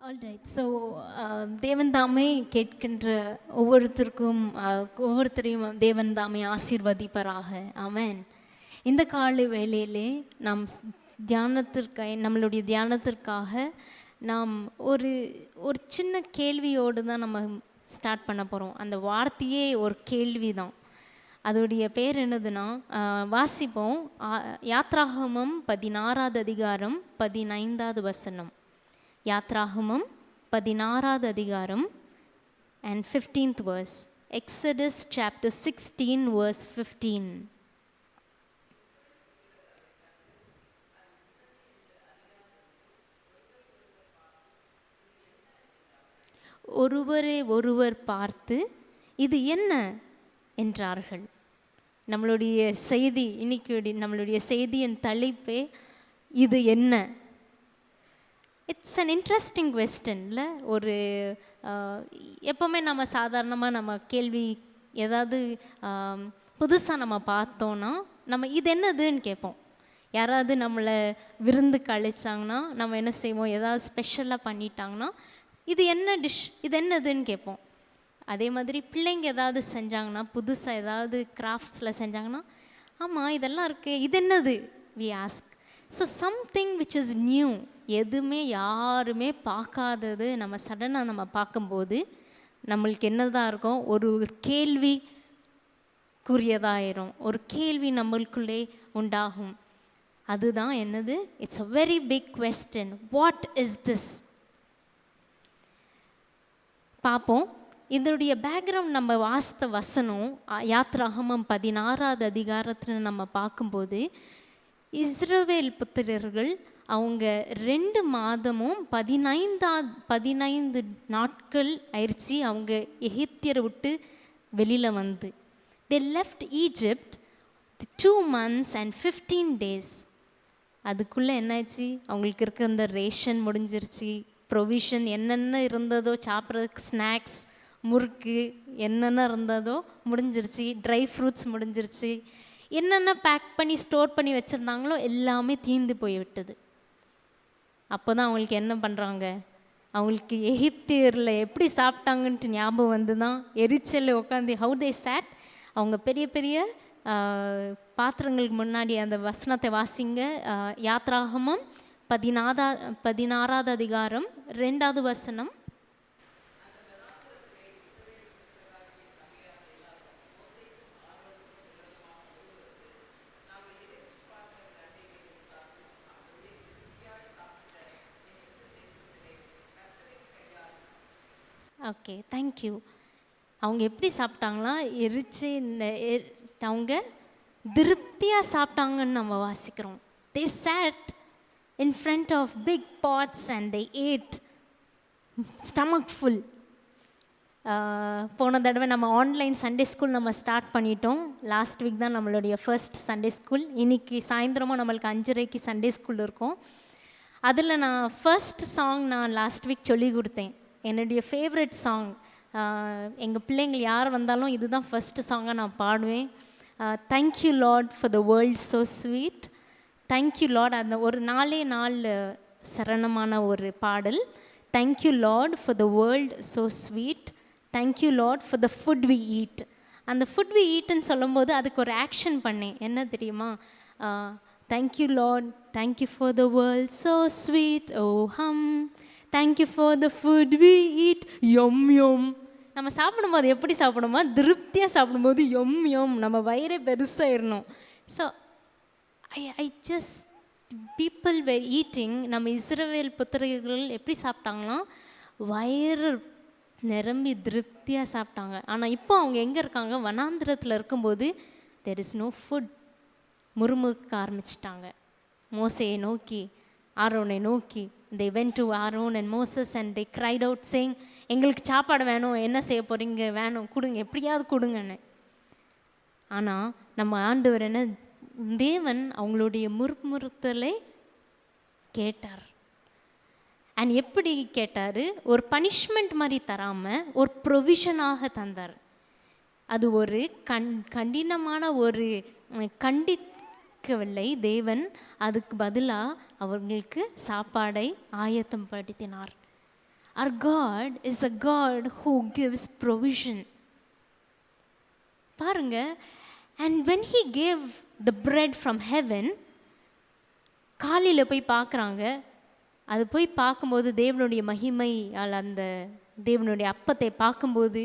Alright. So தேவன் தாமே கேட்கின்ற ஒவ்வொருத்தரையும் தேவன் தாமே ஆசீர்வதிப்பராக. ஆமென். இந்த காலை வேளையிலே நாம் நம்மளுடைய தியானத்திற்காக நாம் ஒரு ஒரு சின்ன கேள்வியோடு தான் நம்ம ஸ்டார்ட் பண்ண போகிறோம். அந்த வார்த்தையே ஒரு கேள்வி தான். அதோடைய பேர் என்னதுன்னா, வாசிப்போம். யாத்ராகமம் 16வது அதிகாரம் 15வது வசனம். யாத்ராகமம் 16வது அதிகாரம் and 15th verse. Exodus chapter 16 verse 15. ஒருவரை ஒருவர் பார்த்து இது என்ன என்றார்கள். நம்மளுடைய செய்தி இன்னைக்கு நம்மளுடைய செய்தியின் தலைப்பே இது என்ன. இட்ஸ் அன் இன்ட்ரெஸ்டிங் கொஸ்டின்ல. ஒரு எப்போவுமே நம்ம சாதாரணமாக நம்ம கேள்வி ஏதாவது புதுசாக நம்ம பார்த்தோன்னா நம்ம இது என்னதுன்னு கேட்போம். யாராவது நம்மளை விருந்துக்கு அழைச்சாங்கன்னா நம்ம என்ன செய்வோம், ஏதாவது ஸ்பெஷலாக பண்ணிட்டாங்கன்னா இது என்ன டிஷ், இது என்னதுன்னு கேட்போம். அதே மாதிரி பிள்ளைங்க ஏதாவது செஞ்சாங்கன்னா, புதுசாக ஏதாவது கிராஃப்ட்ஸில் செஞ்சாங்கன்னா, ஆமாம் இதெல்லாம் இருக்குது, இது என்னது, we ask. So something which is new, எதுவுமே யாருமே பார்க்காதது நம்ம சடனாக நம்ம பார்க்கும்போது நம்மளுக்கு என்னதான் இருக்கும், ஒரு கேள்விக்குரியதாயிரும், ஒரு கேள்வி நம்மளுக்குள்ளே உண்டாகும். அதுதான் என்னது, it's a very big question. What is this? பார்ப்போம். இதனுடைய பேக்ரவுண்ட் நம்ம வாசித்த வசனம் யாத்ராகமம் 16வது அதிகாரத்தில் நம்ம பார்க்கும்போது, இஸ்ரவேல் புத்திரர்கள் அவங்க 2 மாதமும் 15 நாட்கள் ஆயிடுச்சு அவங்க எகிப்தியரை விட்டு வெளியில் வந்து. they left Egypt 2 months and 15 days. அதுக்குள்ளே என்னாச்சு, அவங்களுக்கு இருக்க அந்த ரேஷன் முடிஞ்சிருச்சு, ப்ரொவிஷன் என்னென்ன இருந்ததோ, சாப்பிட்றதுக்கு ஸ்நாக்ஸ், முறுக்கு என்னென்ன இருந்ததோ முடிஞ்சிருச்சு, ட்ரை ஃப்ரூட்ஸ் முடிஞ்சிருச்சு, என்னென்ன பேக் பண்ணி ஸ்டோர் பண்ணி வச்சுருந்தாங்களோ எல்லாமே தீர்ந்து போய்விட்டது. அப்போ தான் அவங்களுக்கு என்ன பண்ணுறாங்க, அவங்களுக்கு எகிப்தியரில் எப்படி சாப்பிட்டாங்கன்ட்டு ஞாபகம் வந்து தான் எரிச்சலில் உட்காந்து ஹவு தே சேட். அவங்க பெரிய பெரிய பாத்திரங்களுக்கு முன்னாடி அந்த வசனத்தை வாசிங்க. யாத்ராகமம் 16வது அதிகாரம் 2வது வசனம். Okay, thank you. அவங்க எப்படி சாப்பிட்டாங்களா, அவங்க திருப்தியாக சாப்பிட்டாங்கன்னு நம்ம வாசிக்கிறோம். they sat in front of big pots and they ate stomach full. போன தடவை நம்ம ஆன்லைன் சண்டே ஸ்கூல் நம்ம ஸ்டார்ட் பண்ணிட்டோம். லாஸ்ட் வீக் தான் நம்மளுடைய ஃபர்ஸ்ட் சண்டே ஸ்கூல். இன்றைக்கி சாயந்தரமும் நம்மளுக்கு 5:30க்கு சண்டே ஸ்கூல் இருக்கும். அதில் நான் ஃபர்ஸ்ட் சாங் நான் லாஸ்ட் வீக் சொல்லி கொடுத்தேன். என்னுடைய ஃபேவரட் சாங். எங்கள் பிள்ளைங்கள் யார் வந்தாலும் இதுதான் ஃபஸ்ட்டு சாங்காக நான் பாடுவேன். Thank you lord for the world so sweet. Thank you lord. அந்த ஒரு நாள் சரணமான ஒரு பாடல். Thank you lord for the world so sweet. Thank you lord for the food we eat. அந்த ஃபுட் வி ஈட்டுன்னு சொல்லும்போது அதுக்கு ஒரு ஆக்ஷன் பண்ணேன். என்ன தெரியுமா, thank you lord, thank you for the world so sweet, oh hmm, thank you for the food we eat, yum yum. நம்ம சாப்பிடும்போது எப்படி சாப்பிடுமா, திருப்தியாக சாப்பிடும்போது யம் யம், நம்ம வயிறே பெருசாகிடணும். So I just people were eating. நம்ம இஸ்ரவேல் புத்திரர்கள் எப்படி சாப்பிட்டாங்களாம், வயிறு நிரம்பி திருப்தியாக சாப்பிட்டாங்க. ஆனால் இப்போ அவங்க எங்கே இருக்காங்க, வனாந்திரத்தில் இருக்கும்போது தெர் இஸ் நோ ஃபுட். முறுமுறுக்க ஆரம்பிச்சிட்டாங்க. மோசையை நோக்கி, ஆரோனை நோக்கி, they went to Aaron and Moses and they cried out saying, எங்களுக்கு சாப்பாடு வேணும், என்ன செய்ய போகிறீங்க, வேணும், கொடுங்க, எப்படியாவது கொடுங்கன்னு. ஆனால் நம்ம ஆண்டவர் என்ன, தேவன் அவங்களுடைய முறுமுறுத்தலை கேட்டார். அண்ட் எப்படி கேட்டார், ஒரு பனிஷ்மெண்ட் மாதிரி தராமல் ஒரு ப்ரொவிஷனாக தந்தார். அது ஒரு கடினமான ஒரு கண்டிக்கவில்லை தேவன், அதுக்கு பதிலாக அவர்களுக்கு சாப்பாடை ஆயத்தம் படுத்தினார். Our God is a God who gives provision. பாருங்க, and when he gave the bread from heaven, காலையில் போய் பார்க்குறாங்க. அது போய் பார்க்கும்போது தேவனுடைய மகிமையால் அந்த தேவனுடைய அப்பத்தை பார்க்கும்போது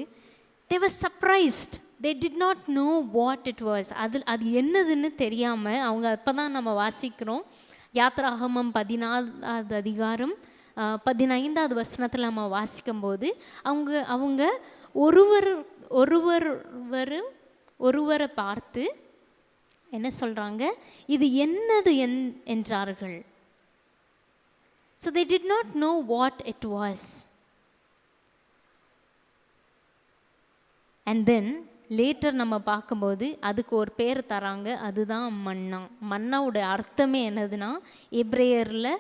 they were surprised. They did not know what it was. அது என்னதுன்னு தெரியாமல் அவங்க அப்போ தான் நம்ம வாசிக்கிறோம். யாத்ராகமம் 14வது அதிகாரம் 15வது வசனத்தில் நம்ம வாசிக்கும்போது அவங்க ஒருவரை பார்த்து என்ன சொல்கிறாங்க, இது என்னது என்றார்கள். So they did not know what it was. And then later நம்ம பார்க்கும்போது அதுக்கு ஒரு பேர் தராங்க, அதுதான் மன்னா. மன்னாவுடைய அர்த்தமே என்னதுன்னா, எப்ரேயரில்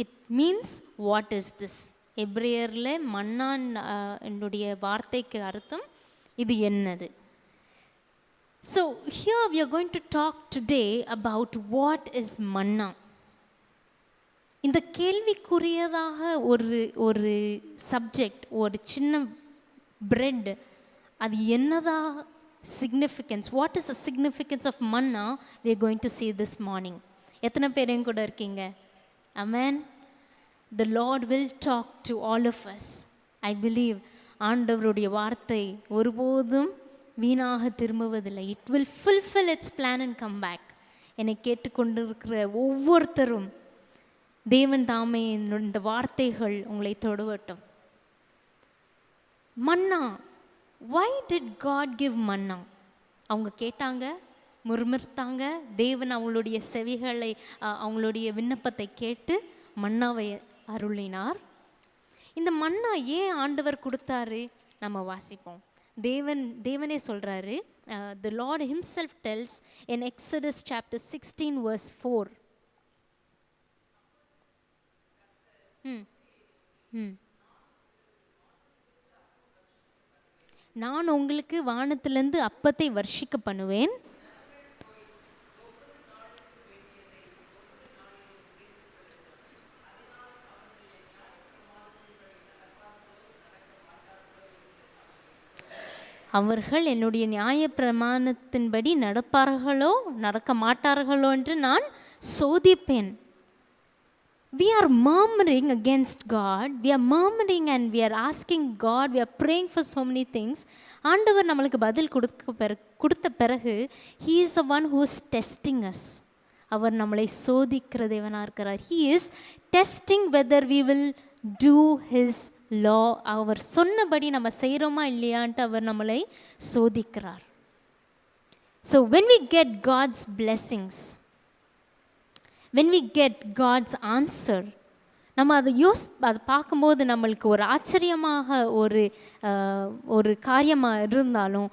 it means what is this. எப்ரேயரில் மன்னான் என்னுடைய வார்த்தைக்கு அர்த்தம் இது என்னது. So here we are going to talk today about what is manna. இந்த கேள்விக்குரியதாக ஒரு சப்ஜெக்ட், ஒரு சின்ன பிரெட், அது என்னதா significance, what is the significance of manna we are going to see this morning. எத்தனை பேர் என் கூட இருக்கீங்க? Amen. The Lord will talk to all of us. I believe ஆண்டவருடைய வார்த்தை ஒருபோதும் வீணாக திரும்புவதில்லை. It will fulfil its plan and come back. என்னை கேட்டுக்கொண்டிருக்கிற ஒவ்வொருத்தரும் தேவன் தாமே இந்த வார்த்தைகள் உங்களை தொடுவட்டும். மன்னா, why did God give manna? அவங்க கேட்டாங்க, முறுமுறுத்தாங்க. தேவன் அவங்களுடைய செவிகளை, அவங்களுடைய விண்ணப்பத்தை கேட்டு மன்னாவை அருளினார். இந்த மன்னா ஏன் ஆண்டவர் கொடுத்தாரு நம்ம வாசிப்போம். தேவனே சொல்கிறாரு. The Lord himself tells in Exodus chapter 16 verse 4. நான் உங்களுக்கு வானத்திலிருந்து அப்பத்தை வர்ஷிக்க பண்ணுவேன். அவர்கள் என்னுடைய நியாய பிரமாணத்தின்படி நடப்பார்களோ நடக்க மாட்டார்களோ என்று நான் சோதிப்பேன். We are murmuring against God. We are murmuring and we are asking God. We are praying for so many things. ஆண்டவர் நம்மளுக்கு பதில் கொடுத்த பிறகு He is the one who is testing us. அவர் நம்மளை சோதிக்கிற தேவனாக இருக்கிறார். He is testing whether we will do His law. அவர் சொன்னபடி நம்ம செய்கிறோமா இல்லையான்ட்டு அவர் நம்மளை சோதிக்கிறார். So when we get God's blessings, when we get God's answer, நம்ம அதை பார்க்கும்போது நம்மளுக்கு ஒரு ஆச்சரியமாக ஒரு காரியமாக இருந்தாலும்,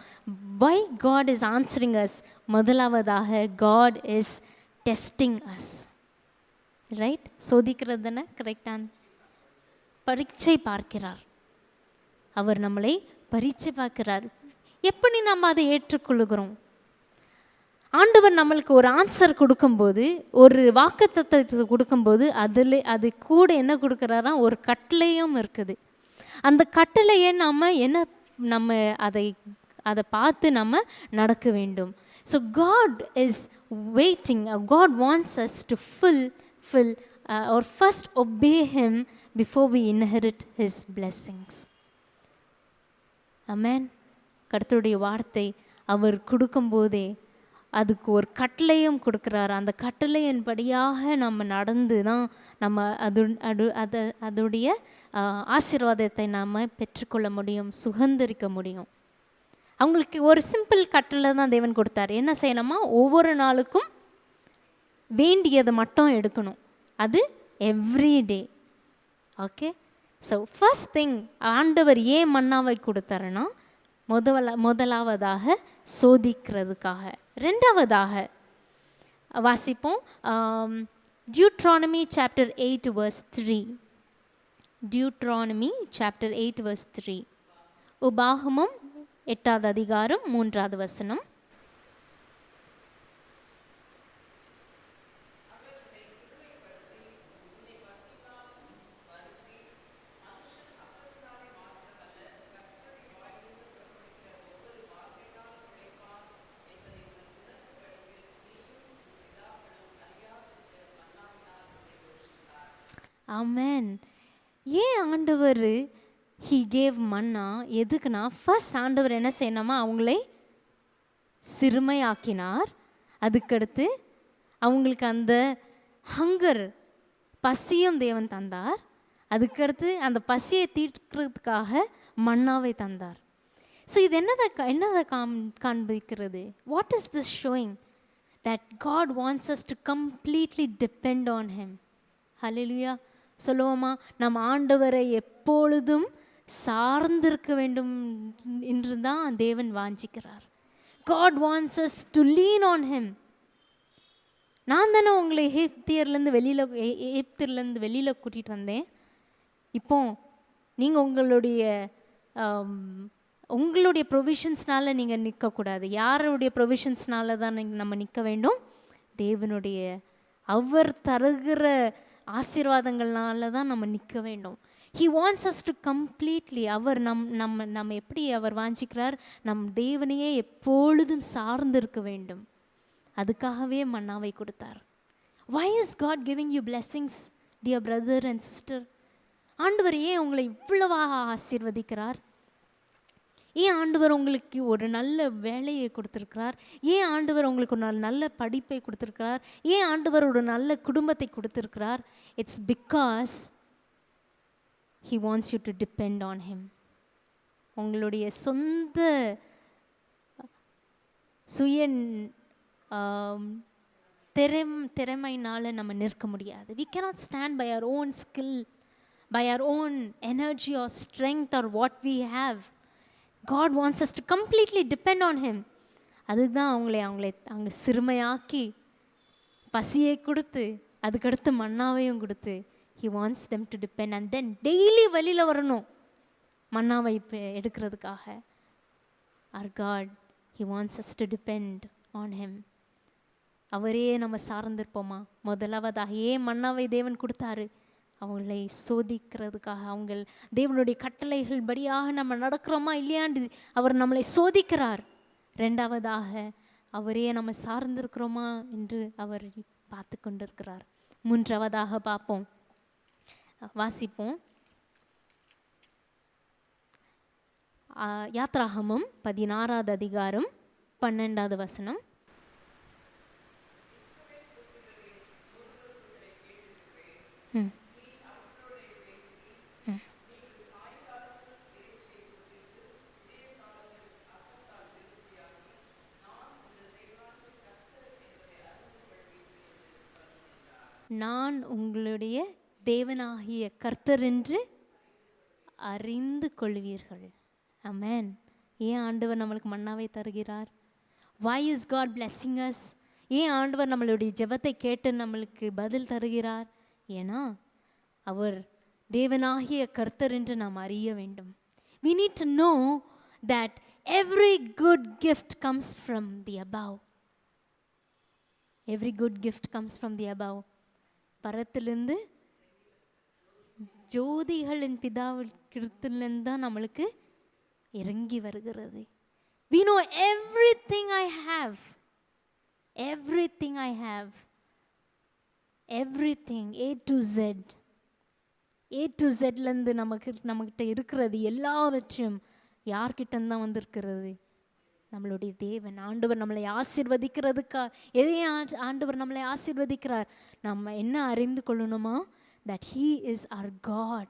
why God is answering us, முதலாவதாக God is testing us, right? சோதிக்கிறது தானே கரெக்டான, பரீட்சை பார்க்கிறார். அவர் நம்மளை பரீட்சை பார்க்கிறார். எப்படி நம்ம அதை ஏற்றுக்கொள்கிறோம்? ஆண்டவர் நம்மளுக்கு ஒரு ஆன்சர் கொடுக்கும்போது, ஒரு வாக்குத்தத்தத்தை கொடுக்கும்போது அது கூட என்ன கொடுக்குறாரா, ஒரு கட்டளையும் இருக்குது. அந்த கட்டளையை நம்ம அதை பார்த்து நம்ம நடக்க வேண்டும். So God is waiting. God wants us to fulfill or first obey Him before we inherit His blessings. Amen. கர்த்தருடைய வார்த்தை அவர் கொடுக்கும்போதே அதுக்கு ஒரு கட்டளையும் கொடுக்குறாரு. அந்த கட்டளையின்படியாக நம்ம நடந்து தான் நம்ம அதோடைய ஆசீர்வாதத்தை நாம் பெற்றுக்கொள்ள முடியும், சுதந்திரிக்க முடியும். அவங்களுக்கு ஒரு சிம்பிள் கட்டளை தான் தேவன் கொடுத்தாரு. என்ன செய்யணுமா, ஒவ்வொரு நாளுக்கும் வேண்டியதை மட்டும் எடுக்கணும். அது everyday. Okay. So first thing, ஆண்டவர் ஏன் மன்னாவை கொடுத்தாருன்னா, முதலாவதாக சோதிக்கிறதுக்காக. ரெண்டாவதாக வாசிப்போம், Deuteronomy chapter 8 verse 3. Deuteronomy chapter 8 verse 3. உபாகமம் 8வது அதிகாரம் 3வது வசனம். ஆமென். ஏன் ஆண்டவர் ஹி கேவ் மன்னா எதுக்குன்னா, ஃபர்ஸ்ட் ஆண்டவர் என்ன செய்யணுமா, அவங்களை சிறுமையாக்கினார். அதுக்கடுத்து அவங்களுக்கு அந்த ஹங்கர், பசியும் தேவன் தந்தார். அதுக்கடுத்து அந்த பசியை தீர்க்கிறதுக்காக மன்னாவை தந்தார். ஸோ இது என்னதை காண்பிக்கிறது? What is this showing? That God wants us to completely depend on him. ஹல்லேலூயா. சொல்லுவோமா? நம் ஆண்டவரை எப்பொழுதும் சார்ந்திருக்க வேண்டும் என்று தான் தேவன் வாஞ்சிக்கிறார். God wants us to lean on him. நான் தானே உங்களை எகிப்தியர்லேருந்து வெளியில் கூட்டிகிட்டு வந்தேன். இப்போ நீங்கள் உங்களுடைய ப்ரொவிஷன்ஸ்னால நீங்கள் நிற்கக்கூடாது. யாருடைய ப்ரொவிஷன்ஸ்னால தான் நம்ம நிற்க வேண்டும்? தேவனுடைய, அவர் தருகிற ஆசீர்வாதங்கள்னால தான் நம்ம நிற்க வேண்டும். He wants us to completely, அவர் நம்ம எப்படி அவர் வாஞ்சிக்கிறார்? நம் தேவனையே எப்பொழுதும் சார்ந்திருக்க வேண்டும். அதுக்காகவே மன்னாவை கொடுத்தார். Why is God giving you blessings, dear brother and sister? ஆண்டவர் ஏன் உங்களை இவ்வளவாக ஆசீர்வதிக்கிறார்? ஏன் ஆண்டவர் உங்களுக்கு ஒரு நல்ல வேலையை கொடுத்துருக்கிறார்? ஏன் ஆண்டவர் உங்களுக்கு ஒரு நல்ல படிப்பை கொடுத்துருக்கிறார்? ஏன் ஆண்டவர் ஒரு நல்ல குடும்பத்தை கொடுத்துருக்கிறார்? It's because He wants you to depend on him. உங்களுடைய சொந்த சுய திறமையினால நம்ம நிற்க முடியாது. We cannot stand by our own skill, by our own energy or strength or what we have. God wants us to completely depend on him. அதுதான் அவங்க சிறுமையாக்கி பசியை கொடுத்து அதுக்கடுத்து மன்னாவையும் கொடுத்து He wants them to depend, and then daily வெளியில் வரணும் மன்னாவை எடுக்கிறதுக்காக. Our God, He wants us to depend on him. அவரே நம்ம சார்ந்திருப்போமா? முதலாவதாக ஏன் மன்னாவை தேவன் கொடுத்தாரு? அவங்களை சோதிக்கிறதுக்காக. அவங்க தேவனுடைய கட்டளைகள் படியாக நம்ம நடக்கிறோமா இல்லையாண்டு அவர் நம்மளை சோதிக்கிறார். ரெண்டாவதாக அவரே நம்ம சார்ந்திருக்கிறோமா என்று அவர் பார்த்து கொண்டிருக்கிறார். மூன்றாவதாக பார்ப்போம், வாசிப்போம். யாத்ராகமம் 16வது அதிகாரம் 12வது வசனம். நான் உங்களுடைய தேவனாகிய கர்த்தர் என்று அறிந்து கொள்வீர்கள். ஆமென். ஏன் ஆண்டவர் நம்மளுக்கு மன்னாவை தருகிறார்? Why is God blessing us? ஏன் ஆண்டவர் நம்மளுடைய ஜெபத்தை கேட்டு நம்மளுக்கு பதில் தருகிறார்? ஏன்னா அவர் தேவனாகிய கர்த்தர் என்று நாம் அறிய வேண்டும். We need to know that every good gift comes from the above. Every good gift comes from the above. பரத்திலிருந்து ஜோதிகளின் பிதாவிலிருந்து தான் நம்மளுக்கு இறங்கி வருகிறது. We know everything I have. Everything I have. Everything A to Z. A to Zலேருந்து நம்மக்கிட்ட இருக்கிறது எல்லாவற்றையும் யார்கிட்ட தான் வந்திருக்கிறது? நம்மளுடைய தேவன். ஆண்டவர் நம்மளை ஆசீர்வதிக்கிறதுக்கா எதையும் ஆண்டவர் நம்மளை ஆசீர்வதிக்கிறார். நம்ம என்ன அறிந்து கொள்ளணுமா? That He is our God.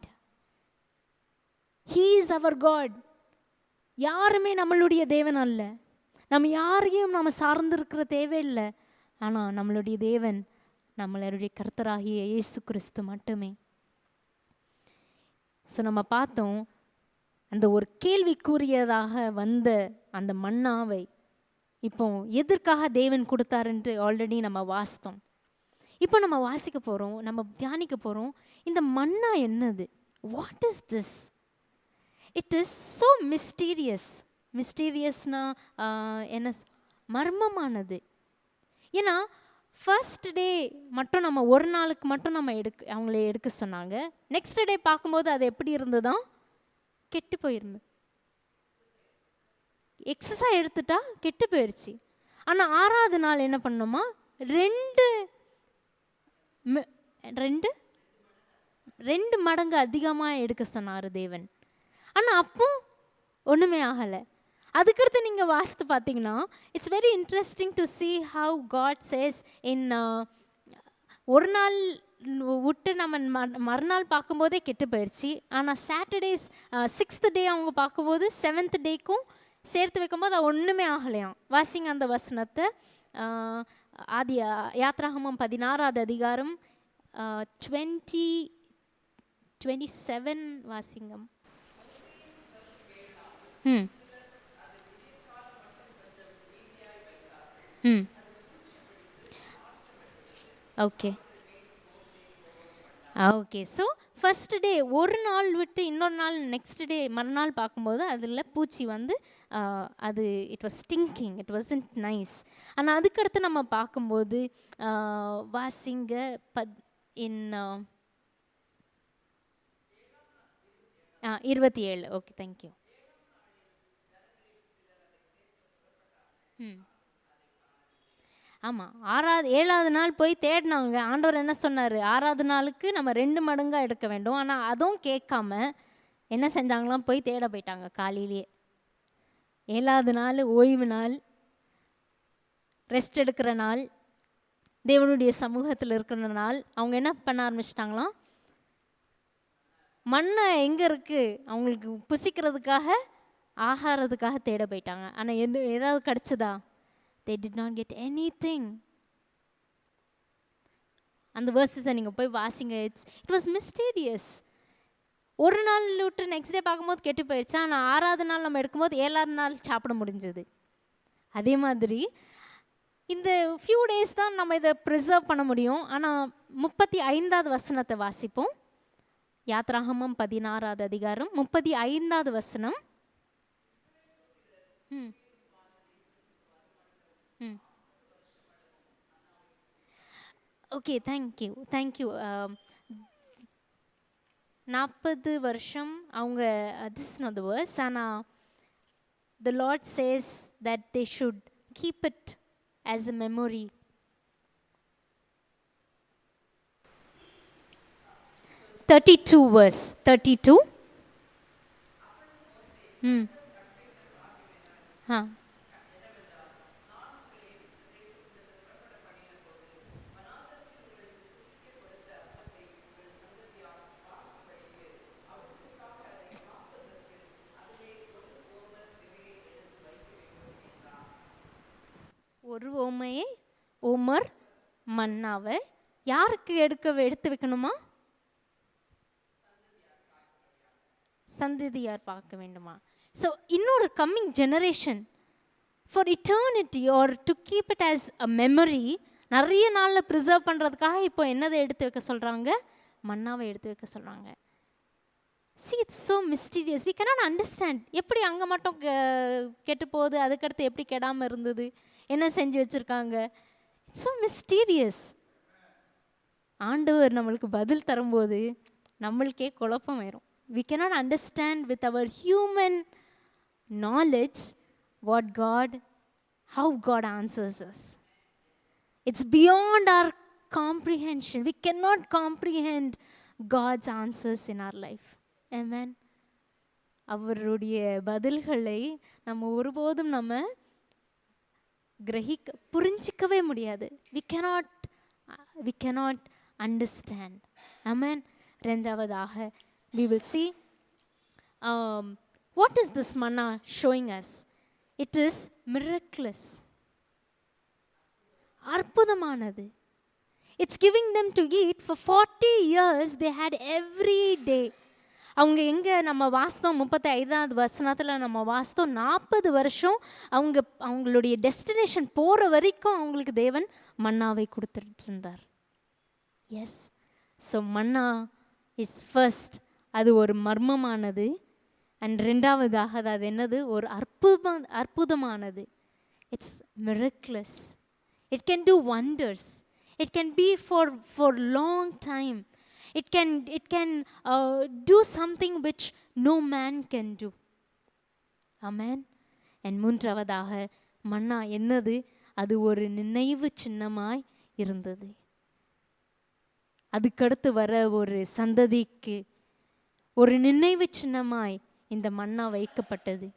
He is our God. யாருமே நம்மளுடைய தேவன் அல்ல. நம்ம யாரையும் நம்ம சார்ந்திருக்கிற தேவையில்லை. ஆனால் நம்மளுடைய தேவன் நம்மளுடைய கர்த்தராகிய இயேசு கிறிஸ்து மட்டுமே. ஸோ நம்ம பார்த்தோம், அந்த ஒரு கேள்விக்குரியதாக வந்த அந்த மன்னாவை இப்போ எதற்காக தேவன் கொடுத்தாருன்ட்டு ஆல்ரெடி நம்ம வாசித்தோம். இப்போ நம்ம வாசிக்க போகிறோம், நம்ம தியானிக்க போகிறோம், இந்த மன்னா என்னது? What is this? It is so mysterious. மிஸ்டீரியஸ்னா என்ன? மர்மமானது. ஏன்னா ஃபர்ஸ்ட் டே மட்டும் நம்ம ஒரு நாளுக்கு மட்டும் நம்ம அவங்கள எடுக்க சொன்னாங்க. நெக்ஸ்ட் டே பார்க்கும்போது அது எப்படி இருந்ததுதான்? கெட்டு போயிருந்து. எக்ஸஸா எடுத்துட்டா கெட்டு போயிடுச்சு. ஆனால் 6வது நாள் என்ன பண்ணோமா? ரெண்டு 2 மடங்கு அதிகமாக எடுக்க சொன்னார் தேவன். ஆனால் அப்போ ஒன்றுமே ஆகலை. அதுக்கடுத்து நீங்கள் வாசித்து பார்த்தீங்கன்னா it's very interesting to see how God says in ஒரு நாள் விட்டு நம்ம மறுநாள் பார்க்கும்போதே கெட்டு போயிடுச்சு. ஆனால் சாட்டர்டேஸ் 6th டே அவங்க பார்க்கும்போது 7th டேக்கும் சேர்த்து வைக்கும்போது அது ஒன்றுமே ஆகலையாம். வாசிங்க அந்த வசனத்தை. ஆதி யாத்ராகமம் 16வது அதிகாரம் 27 வாசிங்கம். Okay okay. So first day ஒரு நாள் விட்டு இன்னொரு நாள் நெக்ஸ்ட் டே மறுநாள் பார்க்கும்போது அதில் பூச்சி வந்து அது it was stinking, it wasn't nice. ஆனால் அதுக்கடுத்து நம்ம பார்க்கும்போது வாசிங்க இன் 27. Okay, thank you. ஆமாம், 7வது நாள் போய் தேடினாங்க. ஆண்டவர் என்ன சொன்னார்? 6வது நாளுக்கு நம்ம 2 மடங்காக எடுக்க வேண்டும். ஆனால் அதுவும் கேட்காம என்ன செஞ்சாங்களாம்? போய் தேட போயிட்டாங்க காலையிலேயே. 7வது நாள் ஓய்வு நாள், ரெஸ்ட் எடுக்கிற நாள், தேவனுடைய சமூகத்தில் இருக்கிற நாள். அவங்க என்ன பண்ண ஆரம்பிச்சிட்டாங்களாம்? மண்ணை எங்கே இருக்குது அவங்களுக்கு புசிக்கிறதுக்காக, ஆகாரத்துக்காக தேட போயிட்டாங்க. ஆனால் ஏதாவது கிடச்சிதா? They did not get anything. அந்த வேர்ஸஸை நீங்கள் போய் வாசிங்க. It was mysterious. ஒரு நாள் விட்டு நெக்ஸ்ட் டே பார்க்கும்போது கெட்டு போயிடுச்சு. ஆனால் 6வது நாள் நம்ம எடுக்கும்போது 7வது நாள் சாப்பிட முடிஞ்சது. அதே மாதிரி இந்த ஃபியூ டேஸ் தான் நம்ம இதை ப்ரிசர்வ் பண்ண முடியும். ஆனால் 35வது வசனத்தை வாசிப்போம். யாத்ராகமம் 16வது அதிகாரம் 35வது வசனம். Okay, thank you. 40 வருஷம் அவங்க this is not the verse. ஆனால் the lord says that they should keep it as a memory. 32 verse 32. ஒரு ஓமர் மன்னாவை யாருக்கு எடுத்து வைக்கணுமா? சந்ததியார் பார்க்க வேண்டுமா? ஸோ இன்னொரு coming generation for eternity or to keep it as a memory, நிறைய நாளில் ப்ரிசர்வ் பண்ணுறதுக்காக இப்போ என்னதை எடுத்து வைக்க சொல்கிறாங்க? மன்னாவை எடுத்து வைக்க சொல்கிறாங்க. See, it's so mysterious. We cannot understand. எப்படி அங்கே மட்டும் கெட்டு போகுது, அதுக்கடுத்து எப்படி கெடாமல் இருந்தது, என்ன செஞ்சு வச்சுருக்காங்க? It's so mysterious. ஆண்டவர் நம்மளுக்கு பதில் தரும்போது நம்மளுக்கே குழப்பம் ஆயிரும். We cannot understand with our human knowledge how God answers us. It's beyond our comprehension. We cannot comprehend God's answers in our life. Amen. அவருடைய பதில்களை நம்ம ஒருபோதும் நம்ம புரிஞ்சிக்கவே முடியாது. we cannot understand. Amen. ரெண்டாவதாக we will see what is this manna showing us? It is miraculous. அற்புதமானது. It's giving them to eat for 40 years. They had every day. அவங்க எங்கே நம்ம வாஸ்தோம் 35வது வசனத்தில் நம்ம வாஸ்தோம் 40 வருஷம் அவங்களுடைய டெஸ்டினேஷன் போகிற வரைக்கும் அவங்களுக்கு தேவன் மன்னாவை கொடுத்துட்டு இருந்தார். Yes, so manna is first. அது ஒரு மர்மமானது. அண்ட் ரெண்டாவதாக அது என்னது? ஒரு அற்புதமானது. It's miraculous. It can do wonders. It can be for long time. It can do something which no man can do. Amen. And மூன்றாவதாக மன்னா என்னது? அது ஒரு நினைவு சின்னமாய் இருந்தது. அதுக்கடுத்து வர ஒரு சந்ததிக்கு ஒரு நினைவு சின்னமாய் இந்த மன்னா வைக்கப்பட்டது.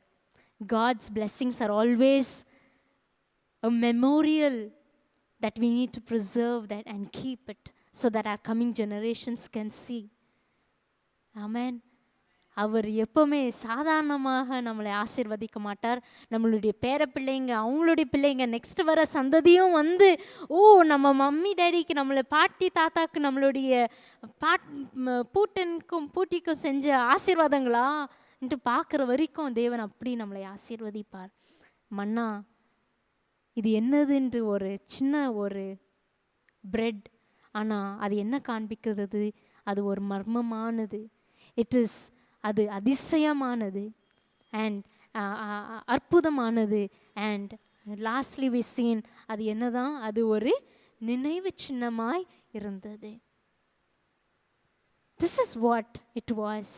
God's blessings are always a memorial that we need to preserve that and keep it so that our coming generations can see. Amen. அவர் எப்பவுமே சாதாரணமாக நம்மளை ஆசீர்வதிக்க மாட்டார். நம்மளுடைய பேர பிள்ளைங்க, அவங்களுடைய பிள்ளைங்க, நெக்ஸ்ட் வர சந்ததியும் வந்து, ஓ நம்ம மம்மி டேடிக்கு, நம்மளை பாட்டி தாத்தாக்கு நம்மளுடைய பூட்டனுக்கும் பூட்டிக்கும் செஞ்ச ஆசீர்வாதங்களா என்று பார்க்குற வரைக்கும் தேவன் அப்படி நம்மளை ஆசீர்வதிப்பார். மன்னா இது என்னதுன்று ஒரு சின்ன ஒரு பிரெட், ஆனால் அது என்ன காண்பிக்கிறது? அது ஒரு மர்மமானது. அது அதிசயமானது அண்ட் அற்புதமானது. அண்ட் லாஸ்ட்லி வி சீன் அது என்னதான்? அது ஒரு நினைவு சின்னமாய் இருந்தது. This is what it was.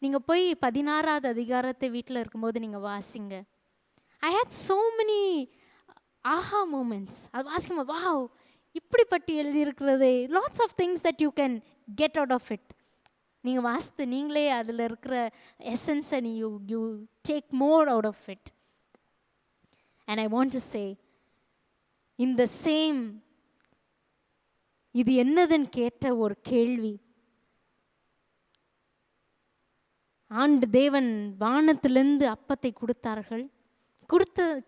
நீங்கள் போய் 16வது அதிகாரத்தை வீட்டில் இருக்கும்போது நீங்கள் வாசிங்க. I had so many aha moments. அது வாசிக்கும்போது வாவ், இப்படிப்பட்டு எழுதியிருக்கிறது. Lots of things that you can get out of it. நீங்கள் வாசித்து நீங்களே அதில் இருக்கிற எசன்ஸை you take more out of it. And I want to say இந்த சேம் இது என்னதுன்னு கேட்ட ஒரு கேள்வி, ஆண்டு தேவன் வானத்திலிருந்து அப்பத்தை கொடுத்தார்கள்.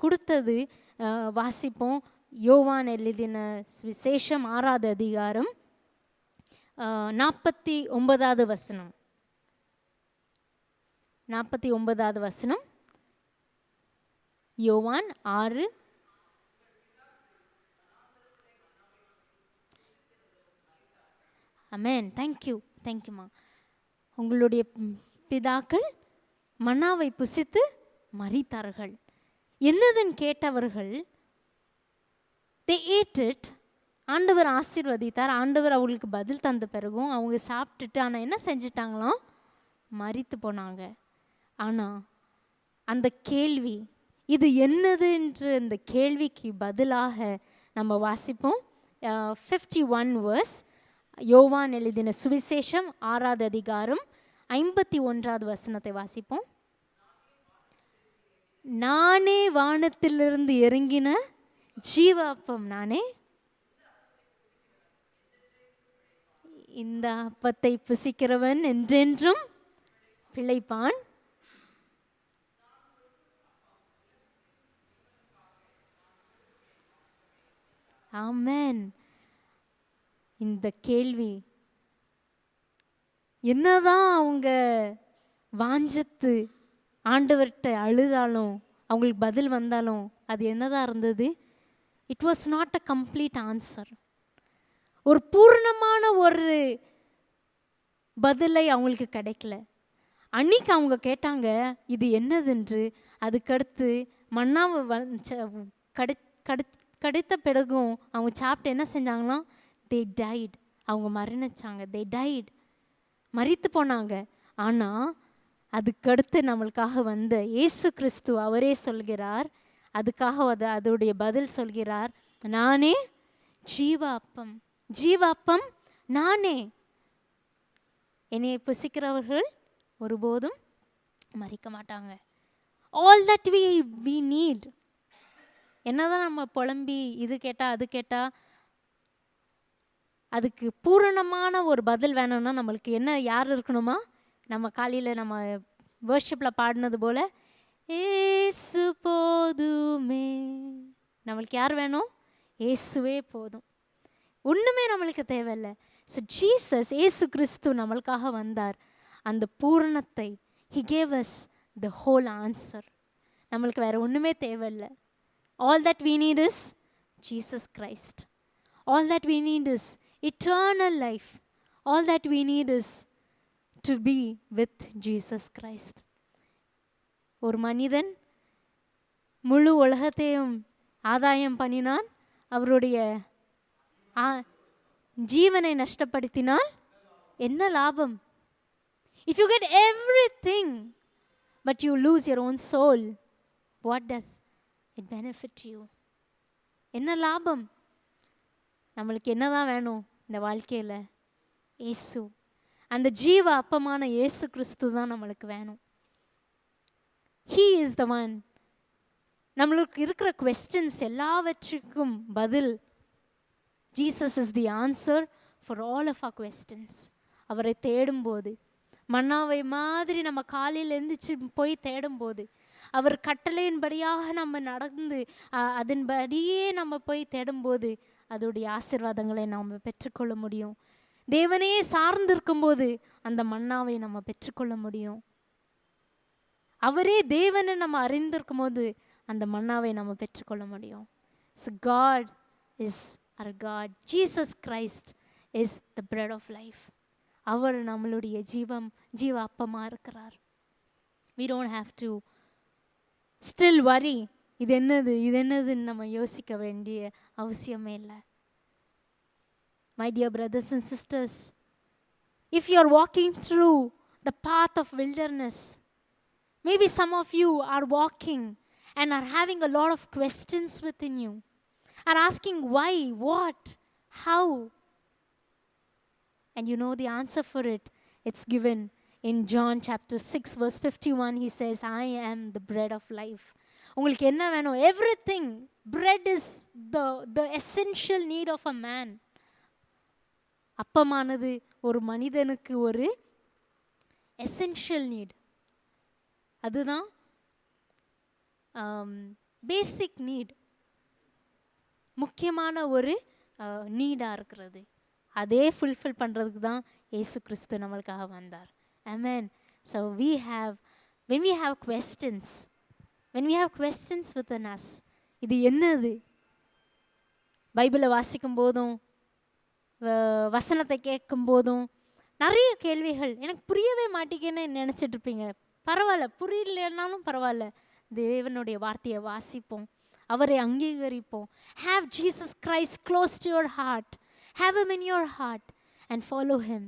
கொடுத்தது வாசிப்போம். யோவான் எழுதின விசேஷம் 6வது அதிகாரம் 49வது வசனம். 49வது வசனம், யோவான் 6. அமேன். தேங்க்யூம்மா. உங்களுடைய பிதாக்கள் மன்னாவை புசித்து மரித்தார்கள். என்னதுன்னு கேட்டவர்கள் they ate it. ஆண்டவர் ஆசீர்வதித்தார். ஆண்டவர் அவங்களுக்கு பதில் தந்த பிறகும் அவங்க சாப்பிட்டுட்டு, ஆனால் என்ன செஞ்சிட்டாங்களாம்? மரித்து போனாங்க. ஆனால் அந்த கேள்வி இது என்னதுன்ற அந்த கேள்விக்கு பதிலாக நம்ம வாசிப்போம் 51 verse. யோவான் எழுதின சுவிசேஷம் 6வது அதிகாரம் 51வது வசனத்தை வாசிப்போம். நானே வானத்திலிருந்து இறங்கின ஜீவ அப்பம் நானே, இந்த அப்பத்தை புசிக்கிறவன் என்றென்றும் பிழைப்பான். ஆமென். இந்த கேள்வி என்னதான் அவங்க வாஞ்சத்து ஆண்டவர்கிட்ட அழுதாலும் அவங்களுக்கு பதில் வந்தாலும் அது என்னதான் இருந்தது? It was not a complete answer. ஒரு பூர்ணமான ஒரு பதிலை அவங்களுக்கு கிடைக்கல. அன்னைக்கு அவங்க கேட்டாங்க இது என்னதென்று. அதுக்கடுத்து மன்னாவை கிடைத்த பிறகும் அவங்க சாப்பிட்டு என்ன செஞ்சாங்களாம்? தே டைட். அவங்க மரணிச்சாங்க. தே டைட், மரித்து போனாங்க. ஆனால் அதுக்கடுத்து நம்மளுக்காக வந்த இயேசு கிறிஸ்து அவரே சொல்கிறார், அதுக்காக அதோடைய பதில் சொல்கிறார், நானே ஜீவ அப்பம். ஜீவ அப்பம் நானே. என்னை புசிக்கிறவர்கள் ஒருபோதும் மரிக்க மாட்டாங்க. All that we need. என்னதான் நம்ம புலம்பி இது கேட்டால் அது கேட்டால் அதுக்கு பூரணமான ஒரு பதில் வேணும்னா நம்மளுக்கு என்ன யார் இருக்கணுமா? நம்ம காலையில் நம்ம வர்ஷிப்பில் பாடினது போல் ஏசு போதுமே. நம்மளுக்கு யார் வேணும்? ஏசுவே போதும். ஒன்றுமே நம்மளுக்கு தேவையில்லை. ஸோ ஜீசஸ், ஏசு கிறிஸ்து நம்மளுக்காக வந்தார். அந்த பூரணத்தை he gave us the whole answer. நம்மளுக்கு வேறு ஒன்றுமே தேவையில்லை. all that we need is Jesus Christ. all that we need is eternal life. all that we need is to be with Jesus Christ. ஒரு மனிதன் முழு உலகத்தையும் ஆதாயம் பண்ணினான், அவருடைய ஜீவனை நஷ்டப்படுத்தினால் என்ன லாபம்? If you get everything but you lose your own soul, what does it benefit you? என்ன லாபம்? நம்மளுக்கு என்னதான் வேணும்? இந்த வாழ்க்கையில் இயேசு, அந்த ஜீவ அப்பமான இயேசு கிறிஸ்து தான் நம்மளுக்கு வேணும். He is the one. நம்மளுக்கு இருக்கிற questions எல்லாவற்றுக்கும் பதில். Jesus is the answer for all of our questions. அவரை தேடும்போது, மன்னாவை மாதிரி நம்ம காலையில் எழுந்திரிச்சு போய் தேடும்போது, அவர் கட்டளையின்படியாக நம்ம நடந்து அதன்படியே நம்ம போய் தேடும்போது அதோடைய ஆசீர்வாதங்களை நாம் பெற்றுக்கொள்ள முடியும். தேவனையே சார்ந்திருக்கும்போது அந்த மன்னாவை நம்ம பெற்றுக்கொள்ள முடியும். அவரே தேவனை நம்ம அறிந்திருக்கும் போது அந்த மன்னாவை நம்ம பெற்றுக்கொள்ள முடியும். So God is our God. Jesus Christ is the bread of life. அவர் நம்மளுடைய ஜீவ அப்பமாக இருக்கிறார். We don't have to still worry. இது என்னதுன்னு நம்ம யோசிக்க வேண்டிய அவசியமே இல்லை. My dear brothers and sisters, if you are walking through the path of wilderness, maybe some of you are walking and are having a lot of questions within you, are asking why, what, how, and you know the answer for it. It's given in John chapter 6 verse 51. He says, I am the bread of life. உங்களுக்கு என்ன வேணும்? Everything. Bread is the essential need of a man. அப்பமானது ஒரு மனிதனுக்கு ஒரு essential need. அதுதான் பேசிக் NEET, முக்கியமான ஒரு நீடாக இருக்கிறது. அதே ஃபுல்ஃபில் பண்ணுறதுக்கு தான் இயேசு கிறிஸ்து நம்மளுக்காக வந்தார். Amen. So when we have questions within us, இது என்னது? பைபிளை வாசிக்கும் போதும் வசனத்தை கேட்கும் போதும் நிறைய கேள்விகள், எனக்கு புரியவே மாட்டேங்குன்னு நினச்சிட்டு இருப்பீங்க. பரவாயில்ல, புரியலனாலும் பரவாயில்ல, தேவனுடைய வார்த்தையை வாசிப்போம், அவரை அங்கீகரிப்போம். Have Jesus Christ close to your heart. Have him in your heart and follow him,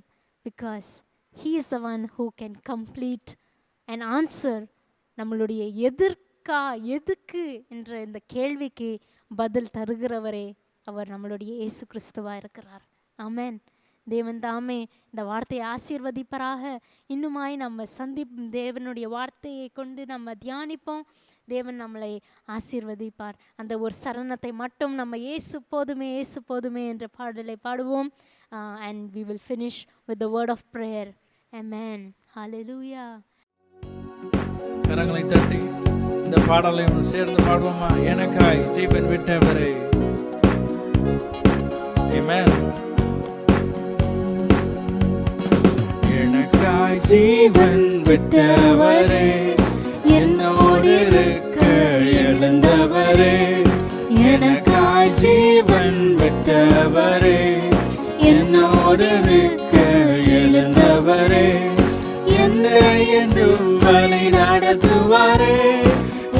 because he is the one who can complete and answer நம்மளுடைய எதுக்கு என்ற இந்த கேள்விக்கு பதில் தருகிறவரே அவர் நம்மளுடைய இயேசு கிறிஸ்துவாக இருக்கிறார். ஆமென். தேவன் தாமே இந்த வார்த்தையை ஆசீர்வதிப்பராக. இன்னுமாய் நம்ம தேவனுடைய வார்த்தையை கொண்டு நம்ம தியானிப்போம். தேவன் நம்மளை ஆசீர்வதிப்பார். அந்த ஒரு சரணத்தை மட்டும் நம்ம இயேசு போதுமே இயேசு போதுமே என்ற பாடலை பாடுவோம். And we will finish with the word of prayer. Amen. Hallelujah. கரங்களை தட்டி இந்த பாடலை சேர்ந்து பாடுவோமா? எனக்காய் ஜீவன் விட்டவரே. Amen. எனக்காய் ஜீவன் விட்டவரே, என்னோடு இருக்க எழுந்தவரே. எனக்காய் ஜீவன் விட்டவரே, என்னோடு இருக்க எழுந்தவரே. என்னை என்றும் வழி நடத்துவாரே,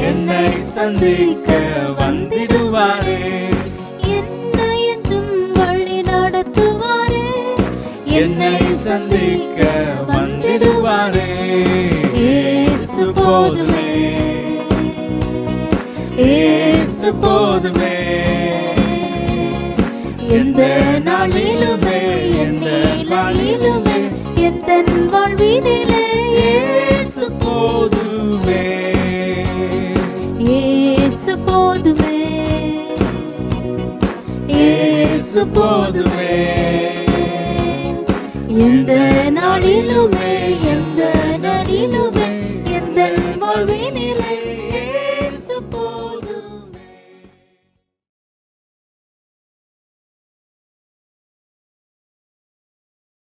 என்னை சந்திக்க வந்திடுவாரே. என்னை என்றும் வழி நடத்துவாரே, என்னை சந்திக்க வந்திடுவாரே. இயேசு போதுமே, இயேசு போதுமே. எந்த நாளிலுமே எந்த நாளிலுமே எந்த வாழ்வினிலே இயேசு போதுமே, இயேசு போதுமே, இயேசு போதுமே.